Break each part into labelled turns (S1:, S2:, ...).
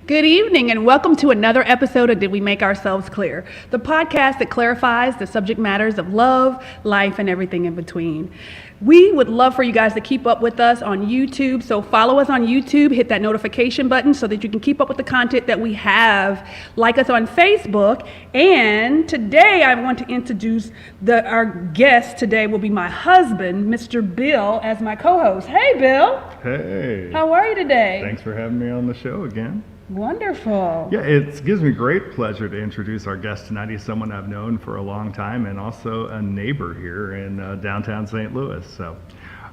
S1: Good evening and welcome to another episode of Did We Make Ourselves Clear? The podcast that clarifies the subject matters of love, life, and everything in between. We would love for you guys to keep up with us on YouTube. So follow us on YouTube, hit that notification button so that you can keep up with the content that we have. Like us on Facebook. And today I want to introduce our guest today will be my husband, Mr. Bill, as my co-host. Hey, Bill.
S2: Hey.
S1: How are you today?
S2: Thanks for having me on the show again.
S1: Wonderful.
S2: Yeah, it gives me great pleasure to introduce our guest tonight. He's someone I've known for a long time and also a neighbor here in downtown St. Louis. So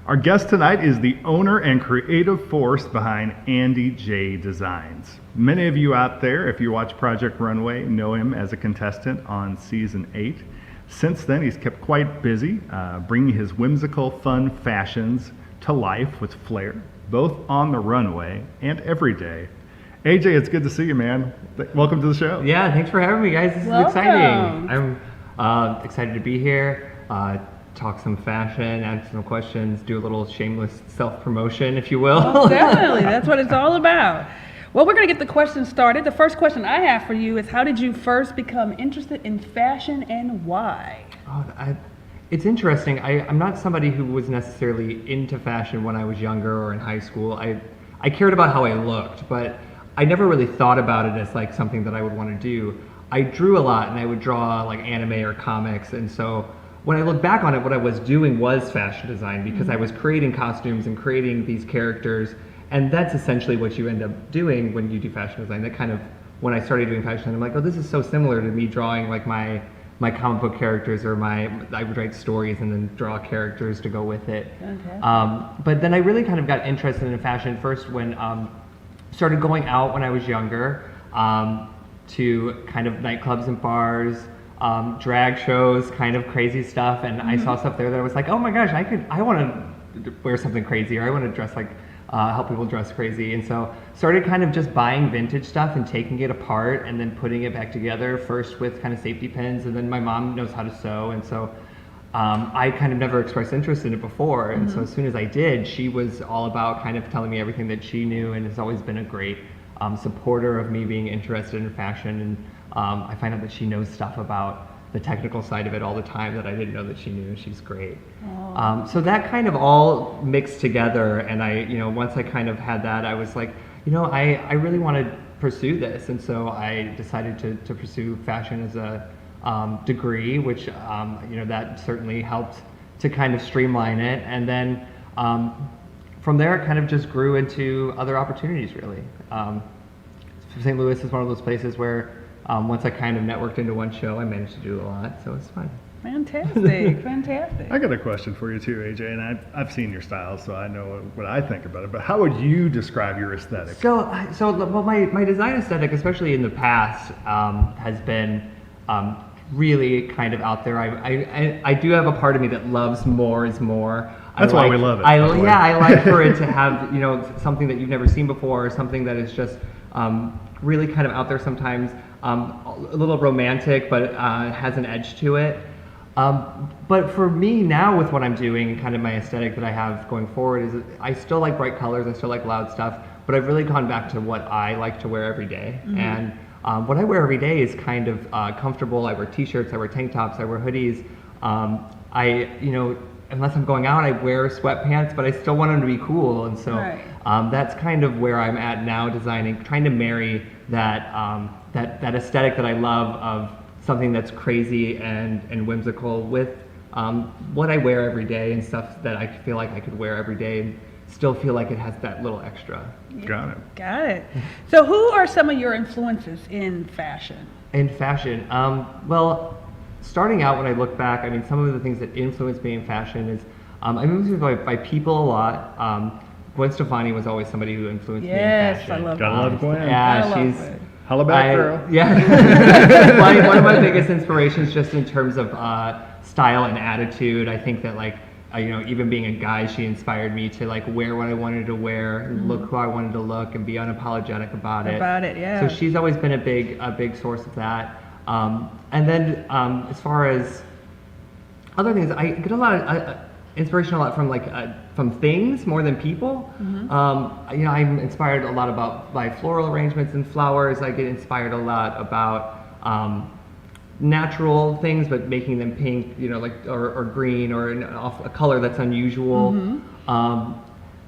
S2: our guest tonight is the owner and creative force behind Andy J Designs. Many of you out there, if you watch Project Runway, know him as a contestant on season 8. Since then, he's kept quite busy, bringing his whimsical, fun fashions to life with flair, both on the runway and every day. AJ, it's good to see you, man. Welcome to the show.
S3: Yeah, thanks for having me, guys. This
S1: Welcome.
S3: is exciting. I'm excited to be here, talk some fashion, answer some questions, do a little shameless self-promotion, if you will.
S1: Well, definitely. That's what it's all about. Well, we're going to get the questions started. The first question I have for you is, how did you first become interested in fashion and why?
S3: It's interesting. I'm not somebody who was necessarily into fashion when I was younger or in high school. I cared about how I looked, but I never really thought about it as like something that I would want to do. I drew a lot and I would draw like anime or comics, and so when I look back on it, what I was doing was fashion design because I was creating costumes and creating these characters, and that's essentially what you end up doing when you do fashion design. That kind of, when I started doing fashion, I'm like, oh, this is so similar to me drawing like my comic book characters, or I would write stories and then draw characters to go with it.
S1: Okay.
S3: But then I really kind of got interested in fashion first when started going out when I was younger, to kind of nightclubs and bars, drag shows, kind of crazy stuff, and I saw stuff there that I was like, oh my gosh, I want to wear something crazy, or I want to dress like, help people dress crazy. And so started kind of just buying vintage stuff and taking it apart and then putting it back together, first with kind of safety pins, and then my mom knows how to sew, and so I kind of never expressed interest in it before, and so as soon as I did, she was all about kind of telling me everything that she knew, and has always been a great supporter of me being interested in fashion. And I find out that she knows stuff about the technical side of it all the time that I didn't know that she knew. She's great. So that kind of all mixed together, and once I kind of had that, I was like, I really want to pursue this, and so I decided to pursue fashion as a degree, which that certainly helped to kind of streamline it, and then from there it kind of just grew into other opportunities, really. St. Louis is one of those places where once I kind of networked into one show, I managed to do a lot, so it's fun.
S1: Fantastic, fantastic.
S2: I got a question for you too, AJ, and I've seen your style, so I know what I think about it, but how would you describe your aesthetic?
S3: Well, my design aesthetic, especially in the past, has been really kind of out there. I do have a part of me that loves more is more.
S2: That's why we love it.
S3: I like for it to have something that you've never seen before, or something that is just really kind of out there sometimes, a little romantic, but has an edge to it. But for me now, with what I'm doing, kind of my aesthetic that I have going forward, is I still like bright colors, I still like loud stuff, but I've really gone back to what I like to wear every day. And what I wear every day is kind of comfortable. I wear t-shirts, I wear tank tops, I wear hoodies. Unless I'm going out, I wear sweatpants, but I still want them to be cool. And so that's kind of where I'm at now, designing, trying to marry that that aesthetic that I love of something that's crazy and whimsical with what I wear every day, and stuff that I feel like I could wear every day and still feel like it has that little extra.
S2: Got it.
S1: So who are some of your influences in fashion?
S3: Well, starting out, when I look back, I mean, some of the things that influenced me in fashion is I'm influenced by people a lot. Gwen Stefani was always somebody who influenced me in fashion.
S1: Yes, I love
S2: Gotta love Gwen.
S3: Yeah, she's
S2: holla back, girl.
S3: Yeah, one of my biggest inspirations, just in terms of style and attitude. I think that even being a guy, she inspired me to wear what I wanted to wear, look who I wanted to look, and be unapologetic about it.
S1: Yeah.
S3: So she's always been a big source of that. And then as far as other things, I get a lot of inspiration a lot from from things more than people. I'm inspired a lot by floral arrangements and flowers. I get inspired a lot about natural things, but making them pink, or green, or a color that's unusual.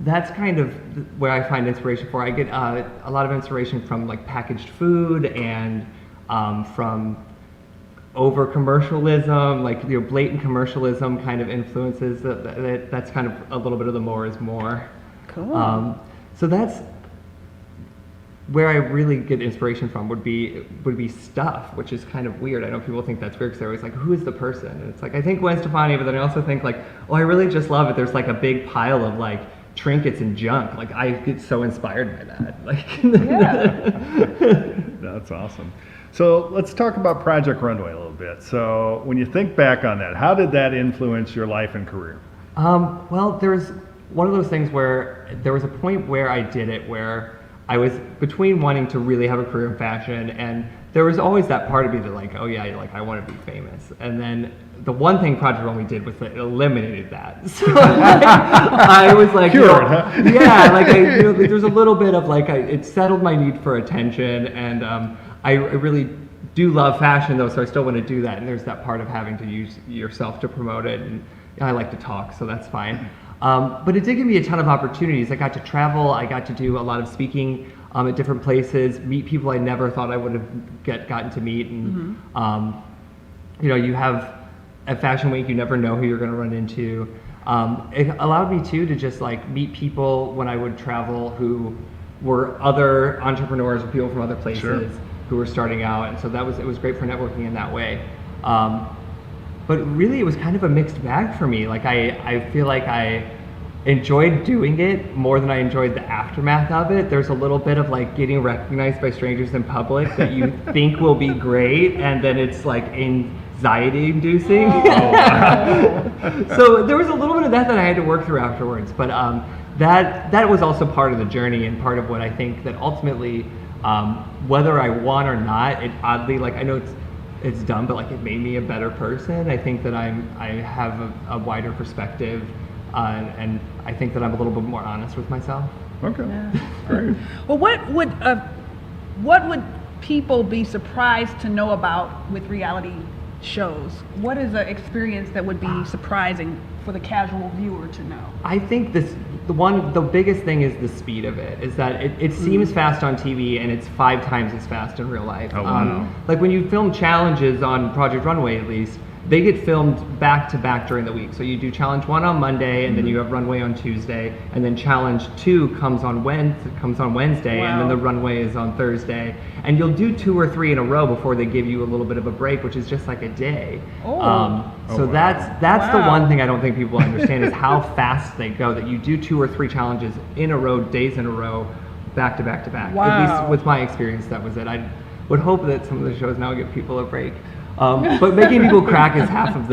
S3: That's kind of where I find inspiration for. I get a lot of inspiration from packaged food and from over commercialism, blatant commercialism kind of influences. That's kind of a little bit of the more is more.
S1: Cool.
S3: So that's where I really get inspiration from. Would be stuff, which is kind of weird. I know people think that's weird because they're always like, who is the person? And it's I think Gwen Stefani, but then I also think I really just love it. There's a big pile of trinkets and junk. I get so inspired by that.
S1: Yeah.
S2: That's awesome. So let's talk about Project Runway a little bit. So when you think back on that, how did that influence your life and career?
S3: Well, there was one of those things where there was a point where I did it where I was between wanting to really have a career in fashion, and there was always that part of me that I want to be famous. And then the one thing Project Runway did was it eliminated that. So I was
S2: Cured, huh?
S3: Yeah, there's a little bit of it settled my need for attention, and I really do love fashion though, so I still want to do that. And there's that part of having to use yourself to promote it, and I like to talk, so that's fine. But it did give me a ton of opportunities. I got to travel. I got to do a lot of speaking at different places, meet people I never thought I would have gotten to meet. And you have at Fashion Week, you never know who you're going to run into. It allowed me too to just like meet people when I would travel who were other entrepreneurs or people from other places.
S2: Sure.
S3: Who were starting out, and so it was great for networking in that way. But really, it was kind of a mixed bag for me. Like I feel like I enjoyed doing it more than I enjoyed the aftermath of it. There's a little bit of like getting recognized by strangers in public that you think will be great, and then it's like anxiety inducing. So there was a little bit of that I had to work through afterwards. But that was also part of the journey, and part of what I think that ultimately, whether I won or not, it oddly, like I know it's dumb, but like it made me a better person. I think that I have a wider perspective, and I think that I'm a little bit more honest with myself.
S2: Okay.
S1: Yeah.
S2: Great.
S1: Well, what would people be surprised to know about with reality shows? What is an experience that would be surprising for the casual viewer to know?
S3: I think the biggest thing is the speed of it. Is that it seems fast on TV, and it's 5 times as fast in real life.
S2: Oh, wow.
S3: Like when you film challenges on Project Runway, at least, they get filmed back to back during the week. So you do challenge 1 on Monday, and then you have Runway on Tuesday, and then challenge 2 comes on Wednesday,
S1: Wow.
S3: and then the Runway is on Thursday. And you'll do 2 or 3 in a row before they give you a little bit of a break, which is just like a day.
S1: Oh.
S3: So
S2: wow.
S3: that's the
S1: Wow.
S3: one thing I don't think people understand is how fast they go. That you do 2 or 3 challenges in a row, days in a row, back to back to back.
S1: Wow.
S3: At least with my experience, that was it. I would hope that some of the shows now give people a break. But making people crack is half of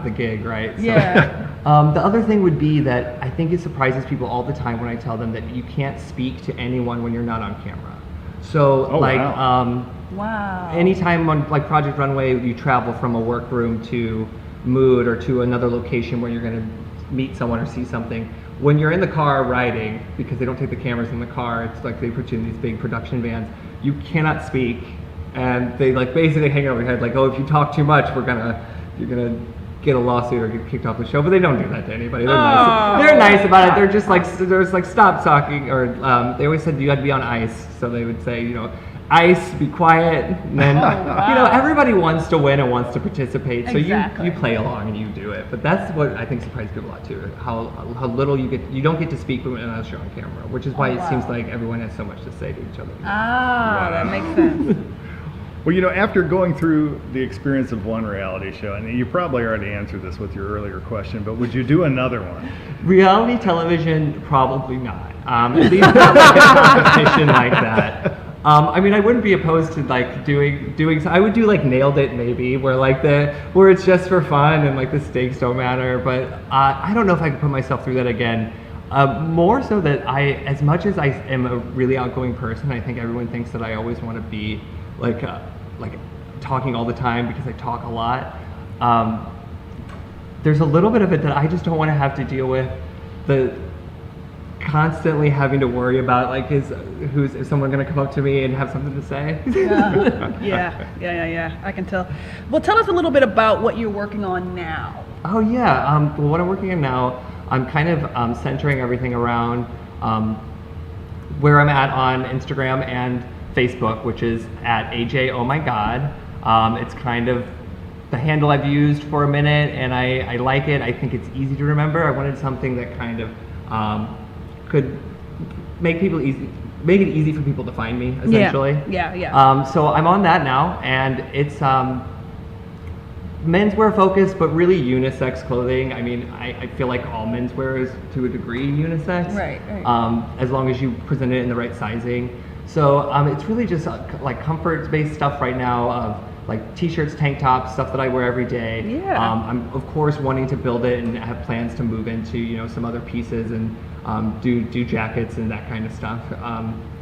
S3: the gig, right? So,
S1: Yeah.
S3: the other thing would be that I think it surprises people all the time when I tell them that you can't speak to anyone when you're not on camera. So
S2: wow.
S1: Wow.
S3: anytime on like Project Runway, you travel from a workroom to Mood or to another location where you're going to meet someone or see something. When you're in the car riding, because they don't take the cameras in the car, it's like they put you in these big production vans. You cannot speak. And they like basically hang over your head like, oh, if you talk too much, you're gonna get a lawsuit or get kicked off the show. But they don't do that to anybody. They're nice. They're nice about it. They're just like stop talking, or they always said you had to be on ice. So they would say, ice, be quiet. And then
S1: wow.
S3: everybody wants to win and wants to participate. So
S1: Exactly.
S3: you play along and you do it. But that's what I think surprises people a lot too. How little you don't get to speak when on a show on camera, which is why it seems like everyone has so much to say to each other.
S1: Ah, that makes sense.
S2: Well, after going through the experience of one reality show, and you probably already answered this with your earlier question, but would you do another one?
S3: Reality television, probably not. At least not like a competition like that. I mean, I wouldn't be opposed to like doing. I would do like Nailed It maybe, where it's just for fun and like the stakes don't matter. But I don't know if I could put myself through that again. More so that as much as I am a really outgoing person, I think everyone thinks that I always want to be like talking all the time because I talk a lot. there's a little bit of it that I just don't want to have to deal with, the constantly having to worry about, like, is someone going to come up to me and have something to say?
S1: Yeah. I can tell. Well, tell us a little bit about what you're working on now.
S3: Oh yeah. Well, what I'm working on now, I'm kind of centering everything around where I'm at on Instagram and Facebook, which is at AJ Oh My God. It's kind of the handle I've used for a minute, and I like it. I think it's easy to remember. I wanted something that kind of could make it easy for people to find me, essentially.
S1: Yeah.
S3: So I'm on that now, and it's menswear focused, but really unisex clothing. I mean, I feel like all menswear is to a degree unisex.
S1: Right.
S3: As long as you present it in the right sizing. So it's really just like comfort-based stuff right now, of like t-shirts, tank tops, stuff that I wear every day.
S1: Yeah.
S3: I'm of course wanting to build it and have plans to move into some other pieces and do jackets and that kind of stuff.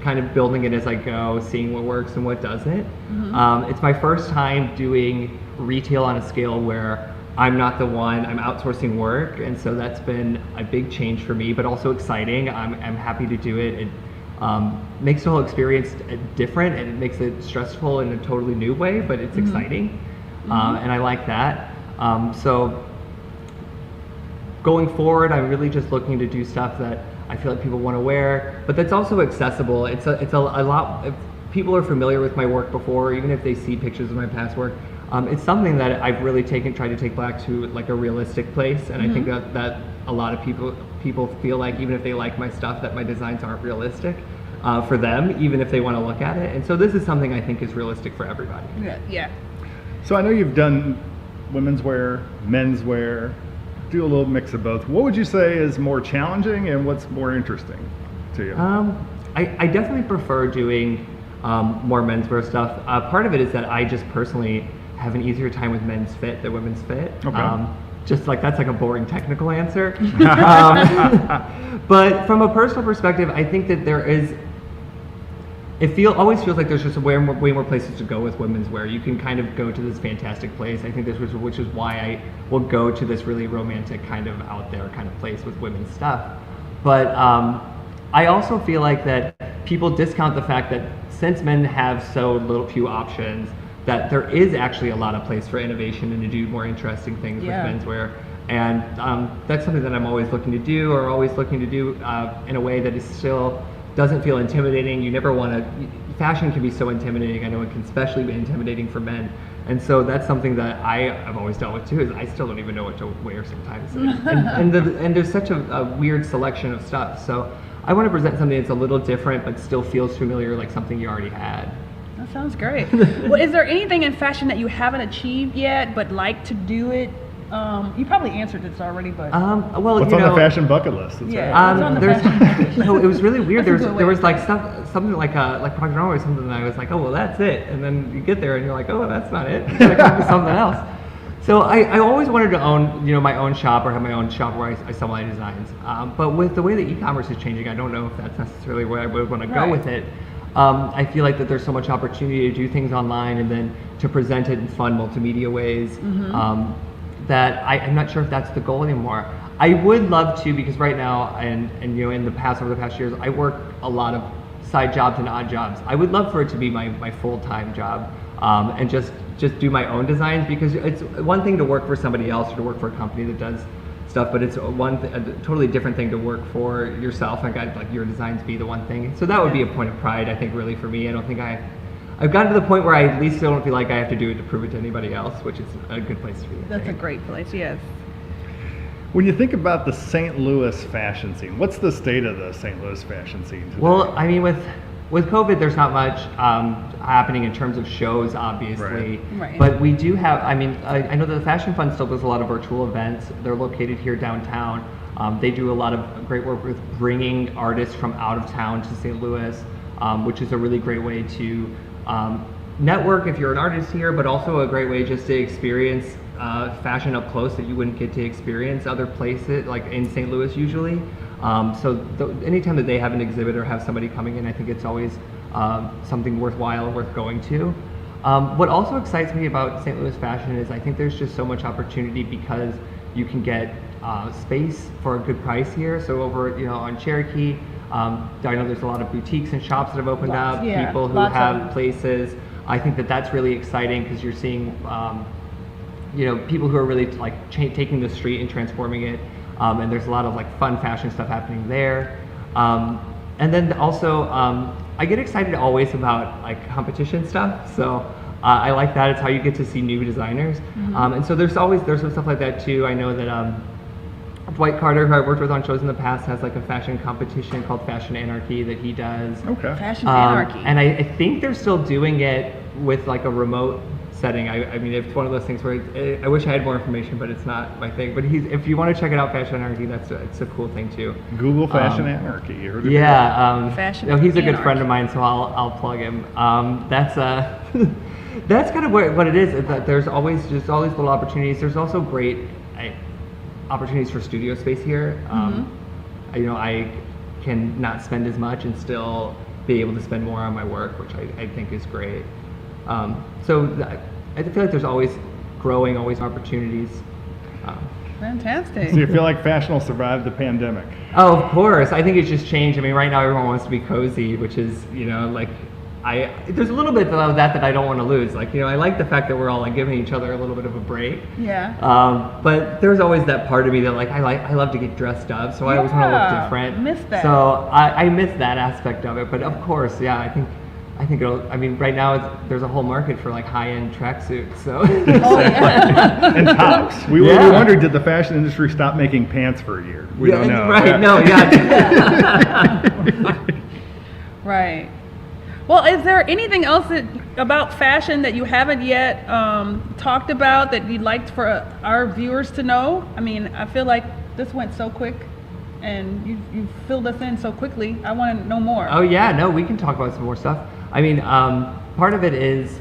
S3: Kind of building it as I go, seeing what works and what doesn't. It's my first time doing retail on a scale where I'm not the one, I'm outsourcing work, and so that's been a big change for me, but also exciting. I'm happy to do it. It makes the whole experience different, and it makes it stressful in a totally new way, but it's exciting, and I like that. So going forward, I'm really just looking to do stuff that I feel like people want to wear, but that's also accessible. It's a lot. If people are familiar with my work before, even if they see pictures of my past work, it's something that I've really tried to take back to like a realistic place, and I think that a lot of people feel like, even if they like my stuff, that my designs aren't realistic for them, even if they want to look at it. And so this is something I think is realistic for everybody.
S1: Yeah.
S2: So I know you've done women's wear, menswear, do a little mix of both. What would you say is more challenging and what's more interesting to you?
S3: I definitely prefer doing more menswear stuff. Part of it is that I just personally have an easier time with men's fit than women's fit.
S2: Okay.
S3: Just like that's like a boring technical answer. But from a personal perspective, I think that there is. Always feels like there's just way more places to go with women's wear. You can kind of go to this fantastic place. I think which is why I will go to this really romantic kind of out there kind of place with women's stuff. But I also feel like that people discount the fact that since men have so few options, that there is actually a lot of place for innovation and to do more interesting things with menswear. And that's something that I'm always looking to do, in a way that is still doesn't feel intimidating. You never want to. Fashion can be so intimidating. I know it can especially be intimidating for men, and so that's something that I've always dealt with too. Is I still don't even know what to wear sometimes, and there's such a weird selection of stuff. So I want to present something that's a little different, but still feels familiar, like something you already had.
S1: That sounds great. Well, is there anything in fashion that you haven't achieved yet, but like to do it? You probably answered this already, but
S3: well,
S2: what's on the fashion bucket list? That's
S1: right.
S3: It was really weird.
S1: There
S3: was like something like Project Runway or something that I was like, oh well, that's it, and then you get there and you're like, oh, that's not it. You gotta come up with something else. So I always wanted to own my own shop or have my own shop where I sell my designs. But with the way that e-commerce is changing, I don't know if that's necessarily where I would want to go with it. I feel like that there's so much opportunity to do things online and then to present it in fun multimedia ways. That I'm not sure if that's the goal anymore. I would love to, because right now and over the past years, I work a lot of side jobs and odd jobs. I would love for it to be my full-time job, and just do my own designs, because it's one thing to work for somebody else or to work for a company that does stuff, but it's a totally different thing to work for yourself and got like your designs be the one thing. So that would be a point of pride, I think, really for me. I don't think I've gotten to the point where I at least don't feel like I have to do it to prove it to anybody else, which is a good place to be.
S1: That's a great place, yes.
S2: When you think about the St. Louis fashion scene, what's the state of the St. Louis fashion scene today?
S3: Well, I mean, with COVID, there's not much happening in terms of shows, obviously.
S1: Right.
S3: But we do have, I know that the Fashion Fund still does a lot of virtual events. They're located here downtown. They do a lot of great work with bringing artists from out of town to St. Louis, which is a really great way to network if you're an artist here, but also a great way just to experience fashion up close that you wouldn't get to experience other places, like in St. Louis usually. Anytime that they have an exhibit or have somebody coming in, I think it's always something worthwhile and worth going to. What also excites me about St. Louis fashion is I think there's just so much opportunity, because you can get space for a good price here. So over, on Cherokee, I know there's a lot of boutiques and shops that have opened up,
S1: Yeah,
S3: people who
S1: lots of them.
S3: have places. I think that that's really exciting because you're seeing, people who are really like taking the street and transforming it. And there's a lot of like fun fashion stuff happening there. And then also, I get excited always about like competition stuff. So I like that. It's how you get to see new designers. And so there's some stuff like that too. I know that Dwight Carter, who I worked with on shows in the past, has like a fashion competition called Fashion Anarchy that he does.
S2: Okay.
S1: Fashion Anarchy.
S3: And I think they're still doing it with like a remote setting. I mean, it's one of those things where I wish I had more information, but it's not my thing. But if you want to check it out, Fashion Anarchy, it's a cool thing too.
S2: Google Fashion Anarchy. You heard it
S3: Yeah,
S1: Fashion
S3: he's a good
S1: Anarchy.
S3: friend of mine, so I'll plug him. That's that's kind of what it is that there's always just all these little opportunities. There's also great opportunities for studio space here. I can not spend as much and still be able to spend more on my work, which I think is great. I feel like there's always opportunities.
S1: Fantastic.
S2: So you feel like fashion will survive the pandemic?
S3: Oh, of course. I think it's just changed. I mean, right now everyone wants to be cozy, which is, there's a little bit of that I don't want to lose. Like, I like the fact that we're all like giving each other a little bit of a break.
S1: Yeah.
S3: But there's always that part of me that I love to get dressed up, so I always want to look different.
S1: Miss that.
S3: So I miss that aspect of it. But of course, yeah, I think right now there's a whole market for like high-end tracksuits. So.
S2: And tops. We wondered, did the fashion industry stop making pants for a year? We don't know.
S3: Right?
S2: Yeah.
S3: No. Yeah.
S1: Right. Well, is there anything else about fashion that you haven't yet talked about that you'd like for our viewers to know? I mean, I feel like this went so quick, and you filled us in so quickly. I want to know more.
S3: Oh yeah, no, we can talk about some more stuff. I mean, part of it is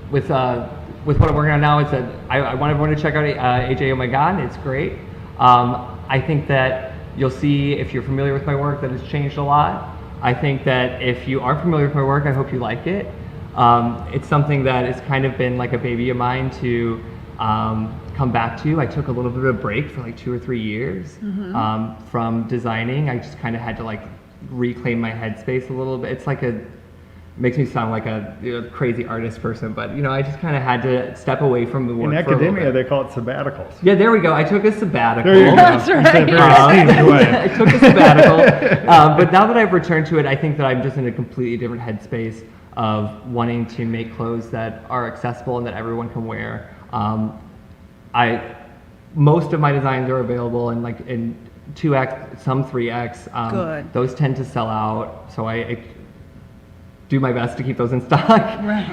S3: with what I'm working on now is that I want everyone to check out AJ. Oh my God, it's great. I think that you'll see, if you're familiar with my work, that it's changed a lot. I think that if you are familiar with my work, I hope you like it. It's something that has kind of been like a baby of mine to come back to. I took a little bit of a break for like 2 or 3 years from designing. I just kind of had to like reclaim my headspace a little bit. It's like makes me sound like a crazy artist person, but I just kind of had to step away from the work.
S2: In
S3: for a little
S2: academia,
S3: bit.
S2: they call it sabbaticals.
S3: Yeah, there we go. I took a sabbatical.
S2: There you go.
S1: That's right.
S3: I took a sabbatical, but now that I've returned to it, I think that I'm just in a completely different headspace of wanting to make clothes that are accessible and that everyone can wear. Most of my designs are available in 2X, some 3X.
S1: Good.
S3: Those tend to sell out, so I do my best to keep those in stock.
S1: Right.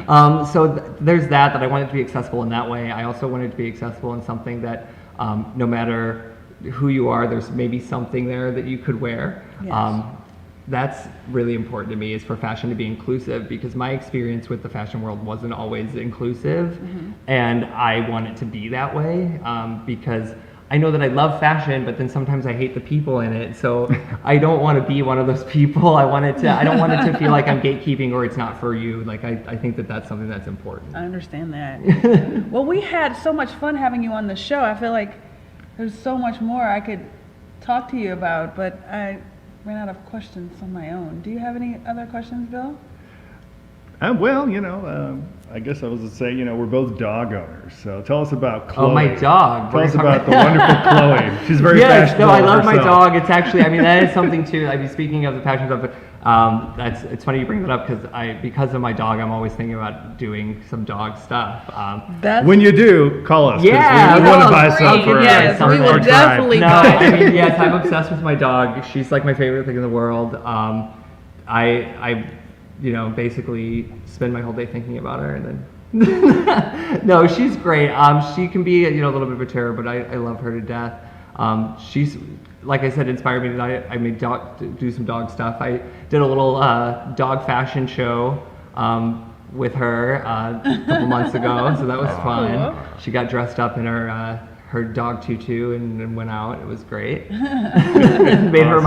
S3: There's that I want it to be accessible in that way. I also want it to be accessible in something that no matter who you are, there's maybe something there that you could wear.
S1: Yes.
S3: That's really important to me, is for fashion to be inclusive, because my experience with the fashion world wasn't always inclusive, and I want it to be that way, because I know that I love fashion, but then sometimes I hate the people in it. So I don't want to be one of those people. I don't want it to feel like I'm gatekeeping or it's not for you. Like I think that that's something that's important.
S1: I understand that. Well, we had so much fun having you on the show. I feel like there's so much more I could talk to you about, but I ran out of questions on my own. Do you have any other questions, Bill?
S2: I guess I was to say, we're both dog owners. So tell us about Chloe.
S3: Oh, my dog.
S2: Tell us about the wonderful Chloe. She's very
S3: Yes,
S2: fashionable
S3: no, I love my
S2: herself.
S3: dog. It's actually, that is something too. I mean, speaking of the passion stuff, it's funny you bring that up, because of my dog, I'm always thinking about doing some dog stuff.
S2: When you do, call us. 'Cause
S3: Yeah,
S2: we want to
S3: no,
S2: buy some for
S1: yes,
S2: our
S1: we will
S2: tribe.
S1: definitely
S3: No,
S1: call.
S3: I mean, yes, I'm obsessed with my dog. She's like my favorite thing in the world. I basically spend my whole day thinking about her, and then no, she's great. She can be a little bit of a terror, but I love her to death. She's, like I said, inspired me that I made do some dog stuff. I did a little dog fashion show with her a couple months ago, so that was fun.
S1: Cool.
S3: She got dressed up in her dog tutu and went out. It was great. Made her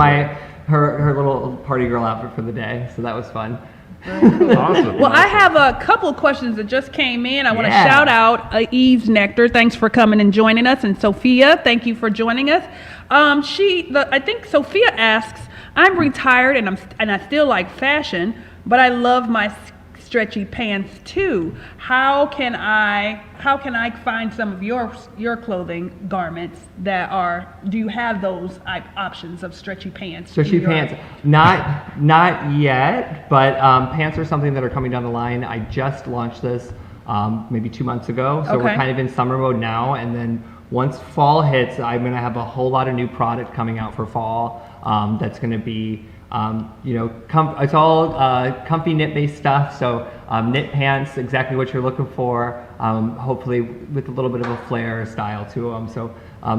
S3: her little party girl outfit for the day, so that was fun.
S2: Awesome.
S1: Well, I have a couple questions that just came in. I want to
S3: Yeah.
S1: shout out Eve's Nectar. Thanks for coming and joining us. And Sophia, thank you for joining us. I think Sophia asks, I'm retired and I still like fashion, but I love my stretchy pants too. How can I find some of your clothing garments that are? Do you have those options of stretchy pants?
S3: Stretchy
S1: in your-
S3: pants, not yet, but pants are something that are coming down the line. I just launched this maybe 2 months ago, so we're
S1: Okay.
S3: kind of in summer mode now. And then once fall hits, I'm gonna have a whole lot of new product coming out for fall. That's gonna be it's all comfy knit-based stuff. So knit pants, exactly what you're looking for. Hopefully with a little bit of a flare style to them. So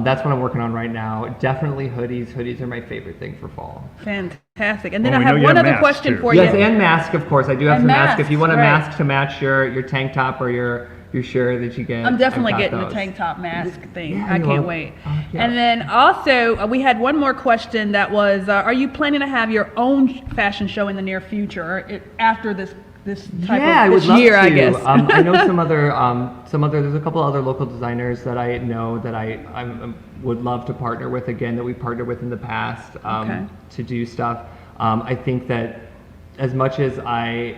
S3: that's what I'm working on right now. Definitely hoodies. Hoodies are my favorite thing for fall.
S1: Fantastic. And then
S2: Well,
S1: I
S2: we know
S1: have
S2: you
S1: one
S2: have
S1: other
S2: masks,
S1: question
S2: too.
S1: for
S3: Yes,
S1: you.
S3: and mask, of course. I do have
S1: And
S3: some mask. If you want a
S1: masks,
S3: mask to match your tank top or your shirt that you get,
S1: I'm definitely
S3: I've got
S1: getting the
S3: those.
S1: tank top mask thing.
S3: Yeah,
S1: I
S3: you
S1: can't
S3: will.
S1: wait.
S3: Yeah.
S1: And then also, we had one more question that was, are you planning to have your own fashion show in the near future, or after this type
S3: Yeah, I
S1: of
S3: would
S1: this
S3: love
S1: year,
S3: to.
S1: I guess?
S3: I know some other, there's a couple other local designers that I know that I would love to partner with again, that we partnered with in the past
S1: Okay.
S3: to do stuff. I think that as much as I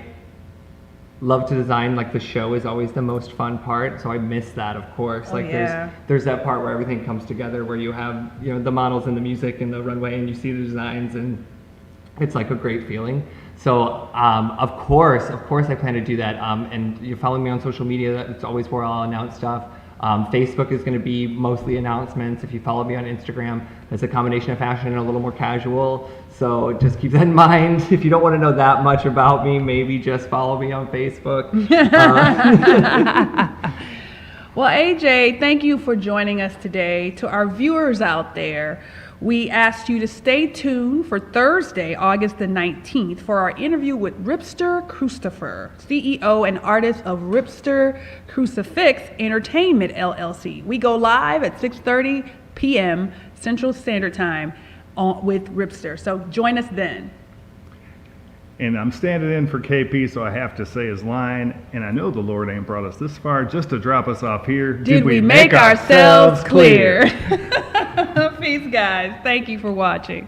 S3: love to design, like the show is always the most fun part, so I miss that, of course.
S1: Oh,
S3: Like
S1: yeah.
S3: there's that part where everything comes together, where you have the models and the music and the runway, and you see the designs, and it's like a great feeling. So of course I plan to do that. And you follow me on social media, it's always where I'll announce stuff. Facebook is going to be mostly announcements. If you follow me on Instagram, it's a combination of fashion and a little more casual. So just keep that in mind. If you don't want to know that much about me, maybe just follow me on Facebook.
S1: Well, AJ, thank you for joining us today. To our viewers out there, we asked you to stay tuned for Thursday, August the 19th, for our interview with Ripster Christopher, CEO and artist of Ripster Crucifix Entertainment LLC. We go live at 6:30 p.m. Central Standard Time with Ripster. So join us then.
S2: And I'm standing in for KP, so I have to say his line. And I know the Lord ain't brought us this far just to drop us off here.
S1: Did we make ourselves clear? Peace, guys. Thank you for watching.